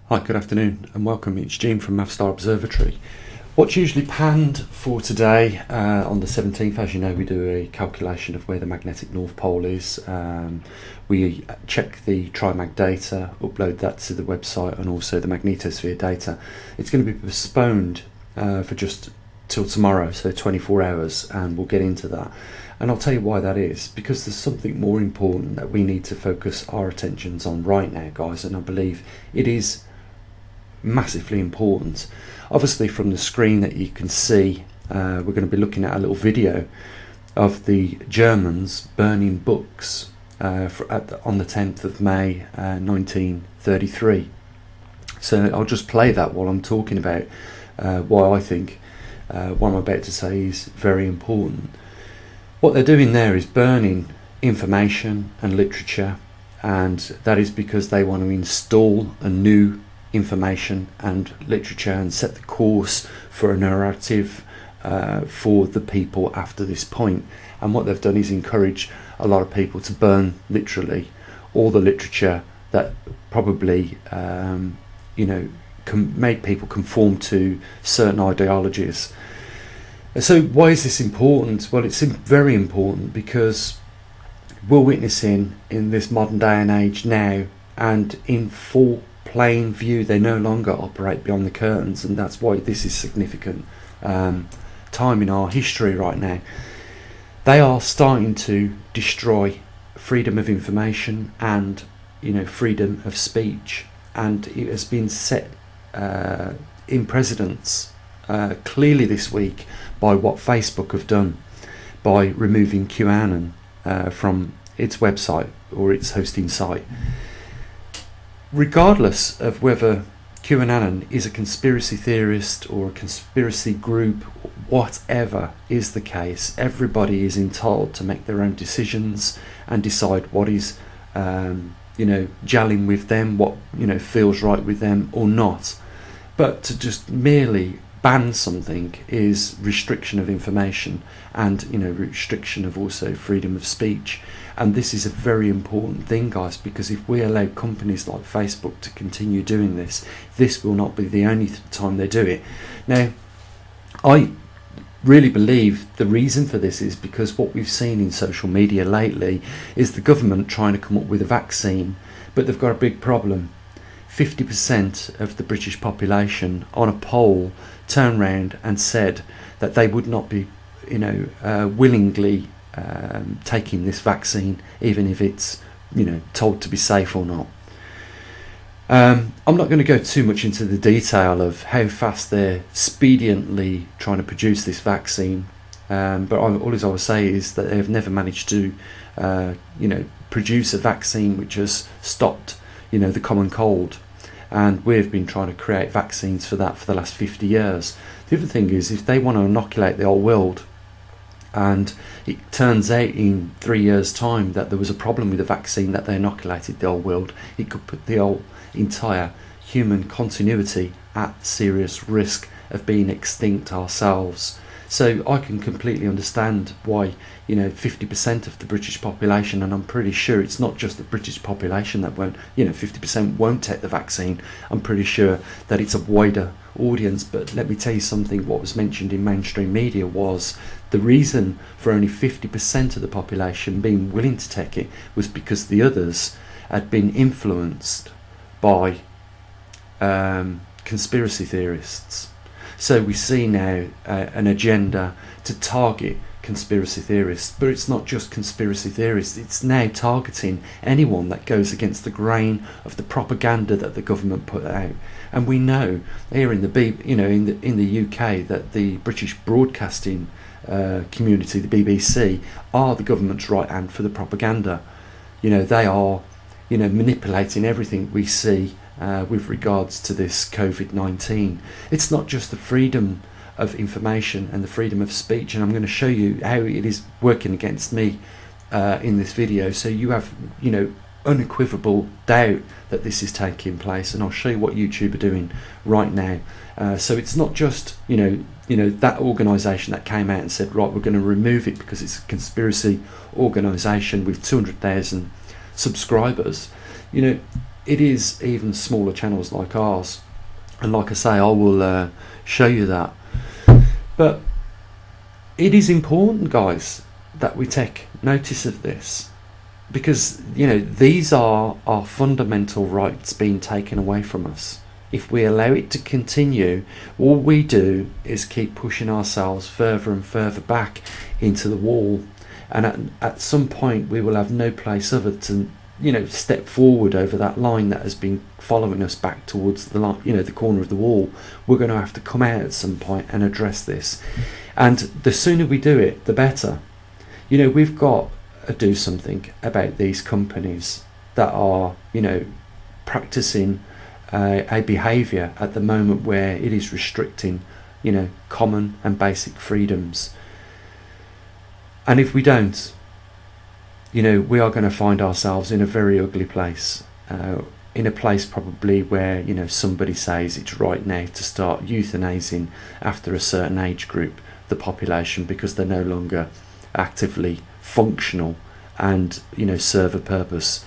Hi, good afternoon and welcome. It's Gene from maverickstar Observatory. What's usually planned for today on the 17th, as you know, we do a calculation of where the magnetic North Pole is. We check the trimag data, upload that to the website, and also the magnetosphere data. It's going to be postponed for just till tomorrow, so 24 hours, and we'll get into that. And I'll tell you why that is, because there's something more important that we need to focus our attentions on right now, guys, and I believe it is massively important. Obviously, from the screen that you can see, we're going to be looking at a little video of the Germans burning books on the 10th of May 1933. So I'll just play that while I'm talking about why I think what I'm about to say is very important. What they're doing there is burning information and literature, and that is because they want to install a new information and literature and set the course for a narrative for the people after this point. And what they've done is encourage a lot of people to burn literally all the literature that probably can make people conform to certain ideologies. So why is this important? Well, it's very important because we're witnessing in this modern day and age now, and in full plain view, they no longer operate beyond the curtains, and that's why this is significant time in our history right now. They are starting to destroy freedom of information and freedom of speech, and it has been set in precedence clearly this week by what Facebook have done by removing QAnon from its website or its hosting site. Regardless of whether QAnon is a conspiracy theorist or a conspiracy group, whatever is the case, everybody is entitled to make their own decisions and decide what is gelling with them, what feels right with them or not. But to just merely ban something is restriction of information and restriction of also freedom of speech. And this is a very important thing, guys, because if we allow companies like Facebook to continue doing this, this will not be the only time they do it. Now, I really believe the reason for this is because what we've seen in social media lately is the government trying to come up with a vaccine, but they've got a big problem. 50% of the British population on a poll turned round and said that they would not be willingly taking this vaccine, even if it's told to be safe or not. I'm not going to go too much into the detail of how fast they're expediently trying to produce this vaccine, but all I will say is that they have never managed to produce a vaccine which has stopped the common cold, and we've been trying to create vaccines for that for the last 50 years. The other thing is, if they want to inoculate the whole world, and it turns out in 3 years' time that there was a problem with the vaccine that they inoculated the whole world, it could put the whole entire human continuity at serious risk of being extinct ourselves. So I can completely understand why 50% of the British population, and I'm pretty sure it's not just the British population that won't, 50% won't take the vaccine. I'm pretty sure that it's a wider audience. But let me tell you something, what was mentioned in mainstream media was the reason for only 50% of the population being willing to take it was because the others had been influenced by conspiracy theorists. So we see now an agenda to target conspiracy theorists, but it's not just conspiracy theorists, it's now targeting anyone that goes against the grain of the propaganda that the government put out. And we know here in the UK that the British broadcasting community, the BBC, are the government's right hand for the propaganda. They are manipulating everything we see with regards to this COVID-19. It's not just the freedom of information and the freedom of speech, and I'm going to show you how it is working against me in this video, so you have unequivocal doubt that this is taking place. And I'll show you what YouTube are doing right now. So it's not just that organisation that came out and said, right, we're going to remove it because it's a conspiracy organisation with 200,000 subscribers. it is even smaller channels like ours, and like I say, I will show you that. But it is important, guys, that we take notice of this, because these are our fundamental rights being taken away from us. If we allow it to continue, all we do is keep pushing ourselves further and further back into the wall, and at some point we will have no place other to step forward over that line that has been following us back towards the line, the corner of the wall. We're going to have to come out at some point and address this, and the sooner we do it, the better. We've got to do something about these companies that are practicing a behaviour at the moment where it is restricting common and basic freedoms. And if we don't, we are going to find ourselves in a very ugly place, in a place probably where somebody says it's right now to start euthanizing after a certain age group the population, because they're no longer actively functional and serve a purpose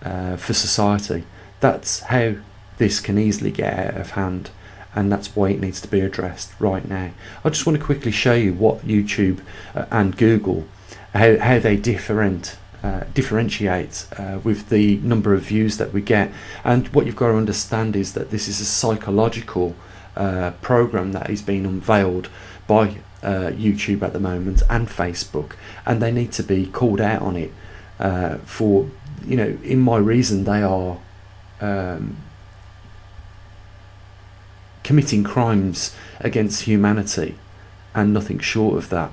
for society. That's how this can easily get out of hand, and that's why it needs to be addressed right now. I just want to quickly show you what YouTube and Google, how they differentiate with the number of views that we get. And what you've got to understand is that this is a psychological program that is being unveiled by YouTube at the moment, and Facebook, and they need to be called out on it for in my reason they are committing crimes against humanity and nothing short of that.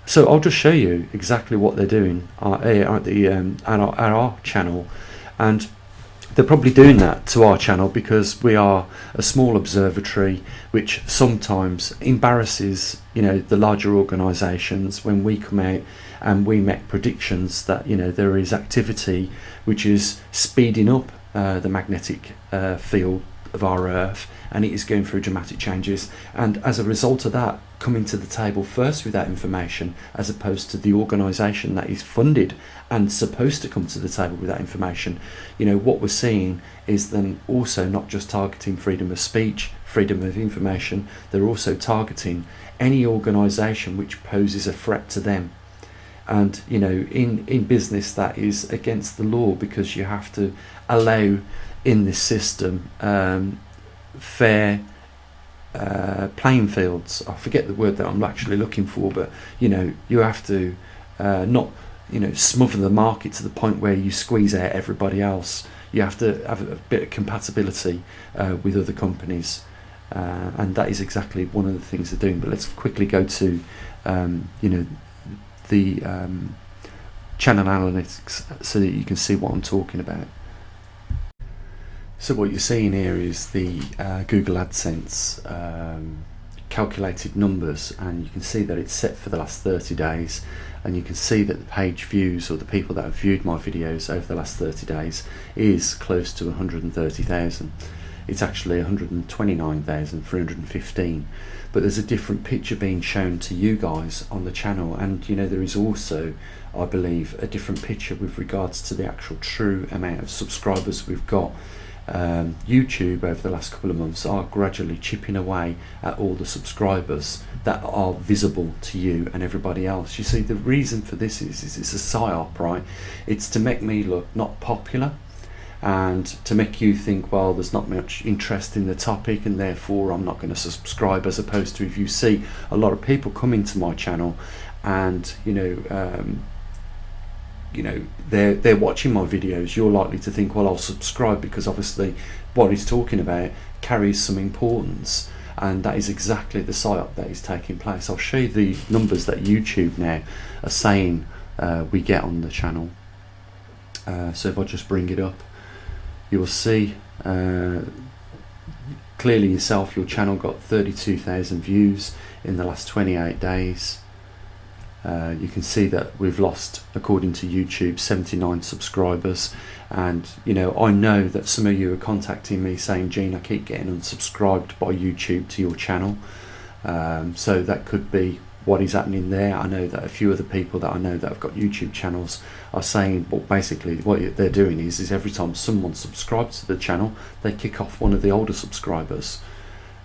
So I'll just show you exactly what they're doing at our channel, and they're probably doing that to our channel because we are a small observatory, which sometimes embarrasses the larger organisations when we come out and we make predictions that there is activity which is speeding up the magnetic field of our Earth, and it is going through dramatic changes, and as a result of that, coming to the table first with that information, as opposed to the organisation that is funded and supposed to come to the table with that information. What we're seeing is them also not just targeting freedom of speech, freedom of information, they're also targeting any organisation which poses a threat to them. And in business that is against the law, because you have to allow in this system fair playing fields. I forget the word that I'm actually looking for, but you have to not smother the market to the point where you squeeze out everybody else. You have to have a bit of compatibility with other companies, and that is exactly one of the things they're doing. But let's quickly go to the channel analytics so that you can see what I'm talking about. So what you're seeing here is the Google AdSense calculated numbers, and you can see that it's set for the last 30 days, and you can see that the page views, or the people that have viewed my videos over the last 30 days, is close to 130,000. It's actually 129,315, but there's a different picture being shown to you guys on the channel, and there is also, I believe, a different picture with regards to the actual true amount of subscribers we've got. YouTube over the last couple of months are gradually chipping away at all the subscribers that are visible to you and everybody else. You see, the reason for this is it's a psyop, right? It's to make me look not popular, and to make you think, well, there's not much interest in the topic and therefore I'm not going to subscribe, as opposed to if you see a lot of people coming to my channel and they're watching my videos, you're likely to think, well, I'll subscribe because obviously what he's talking about carries some importance, and that is exactly the psyop that is taking place. I'll show you the numbers that YouTube now are saying we get on the channel. So if I just bring it up, you will see clearly yourself, your channel got 32,000 views in the last 28 days. You can see that we've lost, according to YouTube, 79 subscribers, and I know that some of you are contacting me saying, Gene, I keep getting unsubscribed by YouTube to your channel, so that could be what is happening there. I know that a few other people that I know that have got YouTube channels are saying, well, basically what they're doing is every time someone subscribes to the channel, they kick off one of the older subscribers.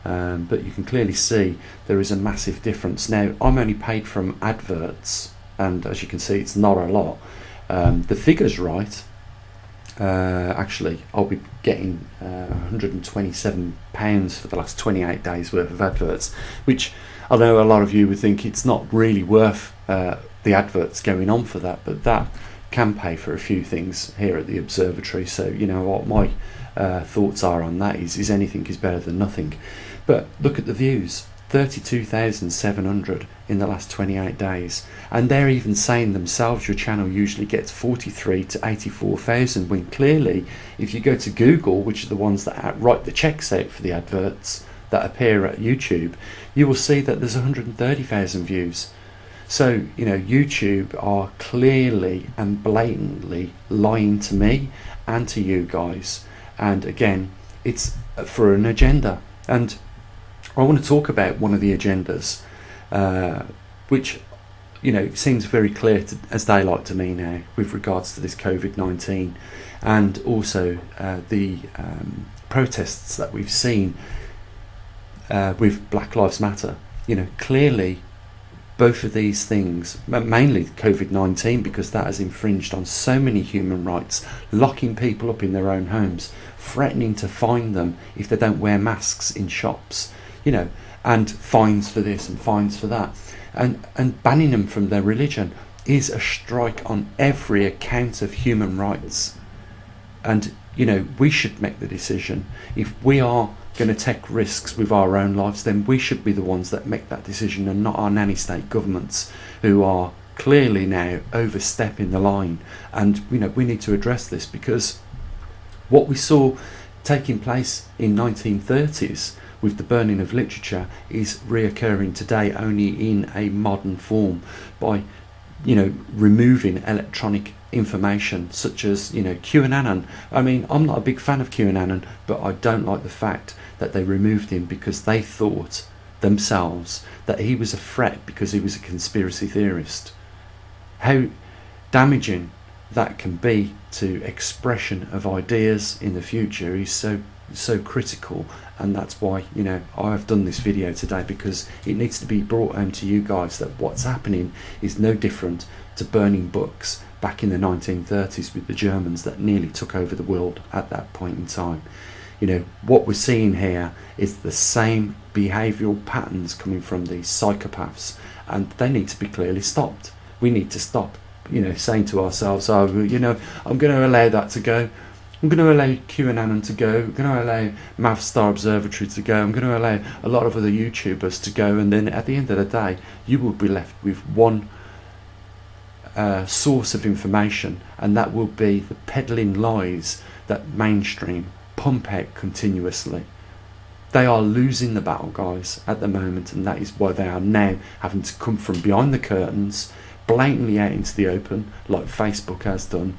But you can clearly see there is a massive difference. Now, I'm only paid from adverts, and as you can see, it's not a lot. The figure's right. Actually, I'll be getting £127 for the last 28 days worth of adverts, which I know a lot of you would think it's not really worth the adverts going on for that, but that can pay for a few things here at the observatory. So you know what my thoughts are on that is anything is better than nothing. But look at the views, 32,700 in the last 28 days, and they're even saying themselves your channel usually gets 43 to 84,000, when clearly if you go to Google, which are the ones that write the checks out for the adverts that appear at YouTube, you will see that there's 130,000 views. So you know, YouTube are clearly and blatantly lying to me and to you guys, and again, it's for an agenda. And I want to talk about one of the agendas, which, you know, seems very clear as daylight to me now with regards to this COVID-19, and also the protests that we've seen with Black Lives Matter. You know, clearly both of these things, mainly COVID-19, because that has infringed on so many human rights, locking people up in their own homes, threatening to fine them if they don't wear masks in shops, you know, and fines for this and fines for that, and banning them from their religion is a strike on every account of human rights. And you know, we should make the decision. If we are going to take risks with our own lives, then we should be the ones that make that decision, and not our nanny state governments who are clearly now overstepping the line. And you know, we need to address this, because what we saw taking place in 1930s with the burning of literature is reoccurring today, only in a modern form, by, you know, removing electronic information such as, you know, QAnon. I mean, I'm not a big fan of QAnon, but I don't like the fact that they removed him because they thought themselves that he was a threat because he was a conspiracy theorist. How damaging that can be to expression of ideas in the future is so critical. And that's why, you know, I've done this video today, because it needs to be brought home to you guys that what's happening is no different to burning books back in the 1930s with the Germans that nearly took over the world at that point in time. You know, what we're seeing here is the same behavioural patterns coming from these psychopaths, and they need to be clearly stopped. We need to stop, you know, saying to ourselves, oh, you know, I'm going to allow that to go. I'm going to allow QAnon to go. I'm going to allow maverickstar Observatory to go. I'm going to allow a lot of other YouTubers to go. And then at the end of the day, you will be left with one source of information, and that will be the peddling lies that mainstream pump out continuously. They are losing the battle, guys, at the moment, and that is why they are now having to come from behind the curtains, blatantly out into the open, like Facebook has done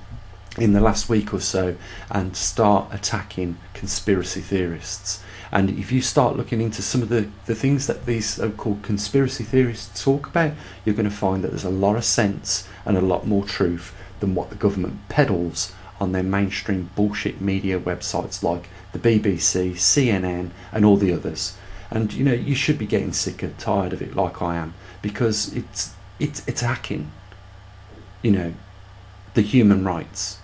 in the last week or so, and start attacking conspiracy theorists. And if you start looking into some of the things that these so-called conspiracy theorists talk about, you're going to find that there's a lot of sense and a lot more truth than what the government peddles on their mainstream bullshit media websites like the BBC, CNN and all the others. And you know, you should be getting sick and tired of it, like I am, because it's attacking, you know, the human rights.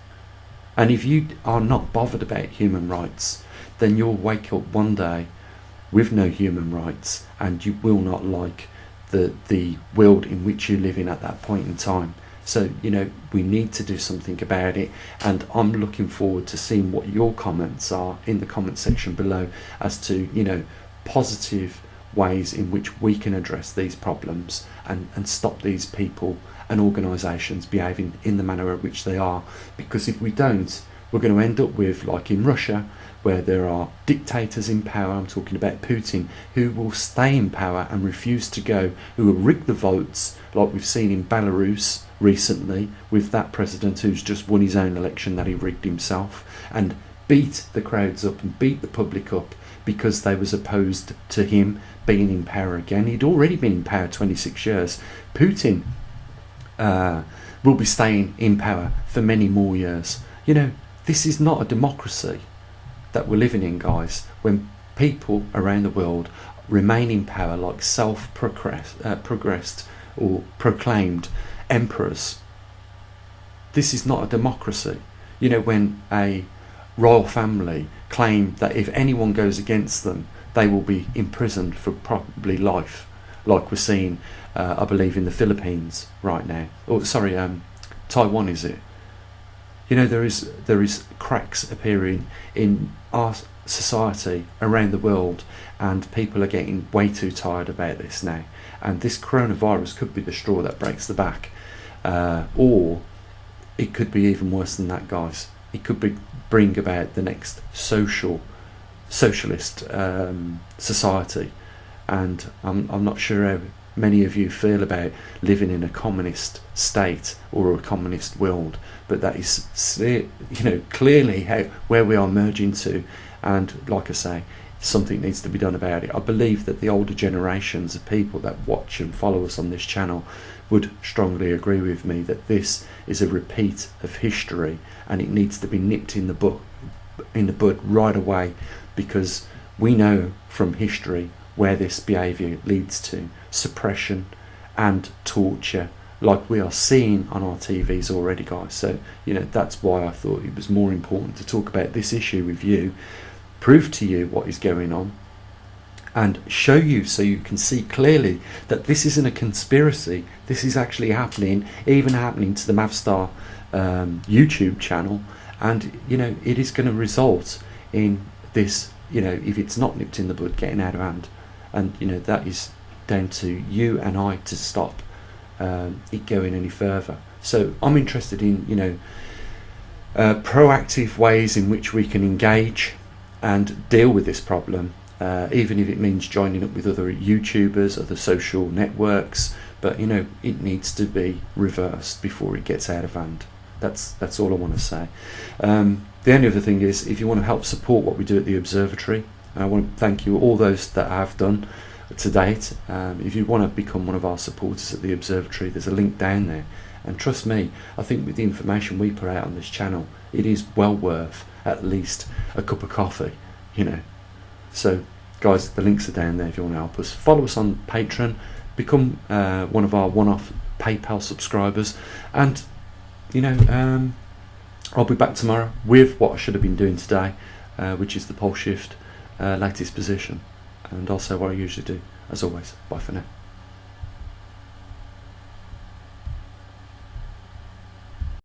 And if you are not bothered about human rights, then you'll wake up one day with no human rights, and you will not like the world in which you live in at that point in time. So, you know, we need to do something about it, and I'm looking forward to seeing what your comments are in the comment section below as to, you know, positive ways in which we can address these problems and stop these people and organisations behaving in the manner in which they are. Because if we don't, we're going to end up with, like in Russia, where there are dictators in power, I'm talking about Putin, who will stay in power and refuse to go, who will rig the votes, like we've seen in Belarus recently with that president who's just won his own election that he rigged himself, and beat the crowds up and beat the public up because they was opposed to him being in power again. He'd already been in power 26 years. Putin will be staying in power for many more years. You know, this is not a democracy that we're living in, guys, when people around the world remain in power like progressed or proclaimed emperors. This is not a democracy. You know, when a royal family claim that if anyone goes against them, they will be imprisoned for probably life, like we're seeing, I believe, in the Philippines right now. Or sorry, Taiwan, is it? You know, there is cracks appearing in our society around the world, and people are getting way too tired about this now. And this coronavirus could be the straw that breaks the back, or it could be even worse than that, guys. It could bring about the next socialist society, and I'm not sure how many of you feel about living in a communist state or a communist world, but that is, you know, clearly where we are merging to. And like I say, something needs to be done about it. I believe that the older generations of people that watch and follow us on this channel would strongly agree with me that this is a repeat of history, and it needs to be nipped in the bud right away, because we know from history where this behaviour leads to: suppression and torture, like we are seeing on our TVs already, guys. So, you know, that's why I thought it was more important to talk about this issue with you, prove to you what is going on, and show you so you can see clearly that this isn't a conspiracy. This is actually happening, even happening to the maverickstar YouTube channel, and, you know, it is going to result in this, you know, if it's not nipped in the bud, getting out of hand. And, you know, that is down to you and I to stop it going any further. So I'm interested in, you know, proactive ways in which we can engage and deal with this problem, even if it means joining up with other YouTubers, other social networks. But, you know, it needs to be reversed before it gets out of hand. That's all I want to say. The only other thing is, if you want to help support what we do at the Observatory, I want to thank you, all those that have done to date. If you want to become one of our supporters at the Observatory, there's a link down there. And trust me, I think with the information we put out on this channel, it is well worth at least a cup of coffee, you know. So, guys, the links are down there if you want to help us. Follow us on Patreon, become one of our one-off PayPal subscribers, and, you know, I'll be back tomorrow with what I should have been doing today, which is the pole shift latest position, and also what I usually do. As always, bye for now.